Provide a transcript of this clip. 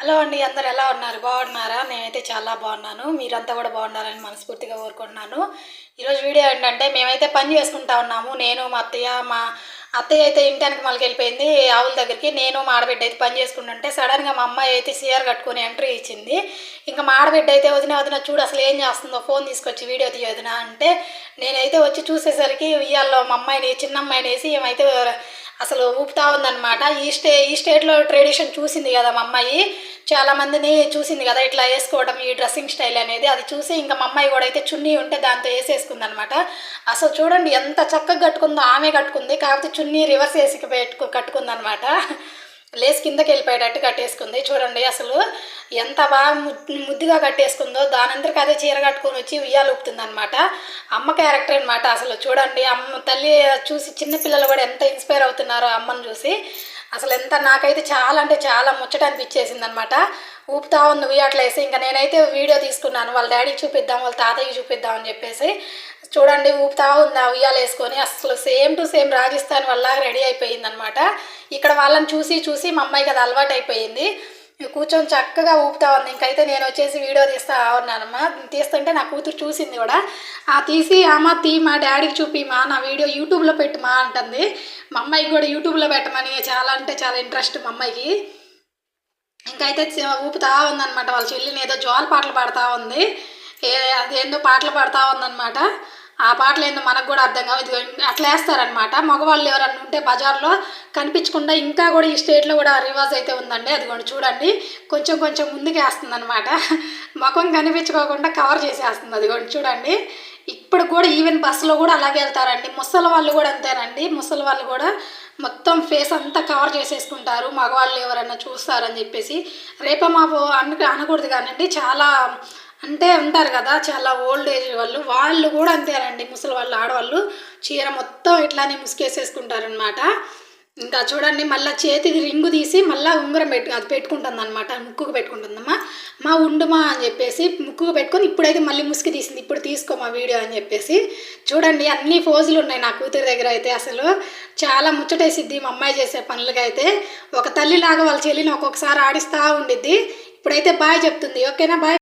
Hello అండి, అందరు ఎలా ఉన్నారు? బాగున్నారా? నేనైతే చాలా బాగున్నాను. మీరంతా కూడా బాగున్నారని మనస్ఫూర్తిగా కోరుకుంటున్నాను. ఈరోజు వీడియో ఏంటంటే మేమైతే పని చేసుకుంటా ఉన్నాము. నేను మా అత్తయ్య అయితే ఇంటానికి మళ్ళీ వెళ్ళిపోయింది ఆవుల దగ్గరికి. నేను మా ఆడబిడ్డ అయితే పని చేసుకుంటుంటే సడన్గా మా అమ్మాయి అయితే చీర కట్టుకొని ఎంట్రీ ఇచ్చింది. ఇంకా మా ఆడబిడ్డ అయితే వదిన వదిన చూడు అసలు ఏం చేస్తుందో, ఫోన్ తీసుకొచ్చి వీడియో తీయొదిన అంటే నేనైతే వచ్చి చూసేసరికి ఉయ్యాల్లో మా అమ్మాయిని చిన్న అమ్మాయిని వేసి ఏమైతే అసలు ఊపుతా ఉందన్నమాట. ఈ స్టేట్లో ట్రెడిషన్ చూసింది కదా మా అమ్మాయి, చాలామందిని చూసింది కదా ఇట్లా వేసుకోవడం, ఈ డ్రెస్సింగ్ స్టైల్ అనేది. అది చూసి ఇంకా మా అమ్మాయి కూడా అయితే చున్నీ ఉంటే దాంతో వేసేసుకుంది అనమాట. అసలు చూడండి ఎంత చక్కగా కట్టుకుందో, ఆమె కట్టుకుంది, కాకపోతే చున్నీ రివర్స్ వేసి కట్టుకుంది అనమాట. లేస్ కిందకి వెళ్ళిపోయేటట్టు కట్టేసుకుంది. చూడండి అసలు ఎంత బాగా ముద్దుగా కట్టేసుకుందో. దానంతరికి అదే చీర కట్టుకొని వచ్చి ఉయ్యాలు ఊపుతుంది అనమాట. అమ్మ క్యారెక్టర్ అనమాట. అసలు చూడండి అమ్మ తల్లి చూసి చిన్నపిల్లలు కూడా ఎంత ఇన్స్పైర్ అవుతున్నారో అమ్మని చూసి. అసలు ఎంత నాకైతే చాలా అంటే చాలా ముచ్చట అనిపించేసింది అనమాట. ఊపుతా ఉంది ఉయ్యాట్లు వేసి. ఇంకా నేనైతే వీడియో తీసుకున్నాను, వాళ్ళ డాడీకి చూపిద్దాం, వాళ్ళ తాతయ్యకి చూపిద్దాం అని చెప్పేసి. చూడండి ఊపుతా ఉంది ఆ ఉయ్యాలు వేసుకొని. అసలు సేమ్ టు సేమ్ రాజస్థాన్ వల్ల రెడీ అయిపోయింది అనమాట. ఇక్కడ వాళ్ళని చూసి చూసి మా అమ్మాయికి అది అలవాటు అయిపోయింది. కూర్చొని చక్కగా ఊపుతా ఉంది. ఇంకైతే నేను వచ్చేసి వీడియో తీస్తా ఉన్నానమ్మా. తీస్తుంటే నా కూతురు చూసింది కూడా. తీసి అమ్మ మా డాడీకి చూపిమా, నా వీడియో యూట్యూబ్లో పెట్టుమా అంటుంది. మా అమ్మాయికి కూడా యూట్యూబ్లో పెట్టమని చాలా అంటే చాలా ఇంట్రెస్ట్ మా అమ్మాయికి. ఇంకైతే ఊపుతా ఉందన్నమాట. వాళ్ళ చెల్లిని ఏదో జోల పాటలు పాడుతూ ఉంది, అదేందో పాటలు పాడుతూ ఉందన్నమాట. ఆ పాటలు ఏందో మనకు కూడా అర్థం కావు. ఇది అట్లా వేస్తారనమాట. మగవాళ్ళు ఎవరన్నా ఉంటే బజార్లో కనిపించకుండా. ఇంకా కూడా ఈ స్టేట్లో కూడా రివాజ్ అయితే ఉందండి. అది కూడా చూడండి కొంచెం కొంచెం ముందుకు వేస్తుంది అనమాట. ముఖం కనిపించుకోకుండా కవర్ చేసేస్తుంది. అది కూడా చూడండి. ఇప్పుడు కూడా ఈవెన్ బస్సులో కూడా అలాగే వెళ్తారండి. ముసలి వాళ్ళు కూడా అంతేనండి. ముసలి వాళ్ళు కూడా మొత్తం ఫేస్ అంతా కవర్ చేసేసుకుంటారు, మగవాళ్ళు ఎవరైనా చూస్తారని చెప్పేసి. రేప మాపు అనకూడదు కానండి, చాలా అంటే ఉంటారు కదా చాలా ఓల్డ్ ఏజ్ వాళ్ళు కూడా అంతేనండి. ముసలి వాళ్ళు ఆడవాళ్ళు చీర మొత్తం ఇట్లానే ముసుకేసేసుకుంటారనమాట. ఇంకా చూడండి మళ్ళీ చేతికి రింగు తీసి మళ్ళీ ఉంగరం అది పెట్టుకుంటుంది అనమాట. ముక్కుకు పెట్టుకుంటుందమ్మా. ఉండుమా అని చెప్పేసి ముక్కుకు పెట్టుకొని ఇప్పుడైతే మళ్ళీ ముసుగు తీసింది. ఇప్పుడు తీసుకో మా వీడియో అని చెప్పేసి. చూడండి అన్ని ఫోజులు ఉన్నాయి నా కూతురి దగ్గర అయితే. అసలు చాలా ముచ్చటేసిద్ది మా అమ్మాయి చేసే పనులకి అయితే. ఒక తల్లిలాగా వాళ్ళ చెల్లిని ఒక్కొక్కసారి ఆడిస్తూ ఉండిద్ది. ఇప్పుడైతే బాయ్ చెప్తుంది. ఓకేనా? బాయ్.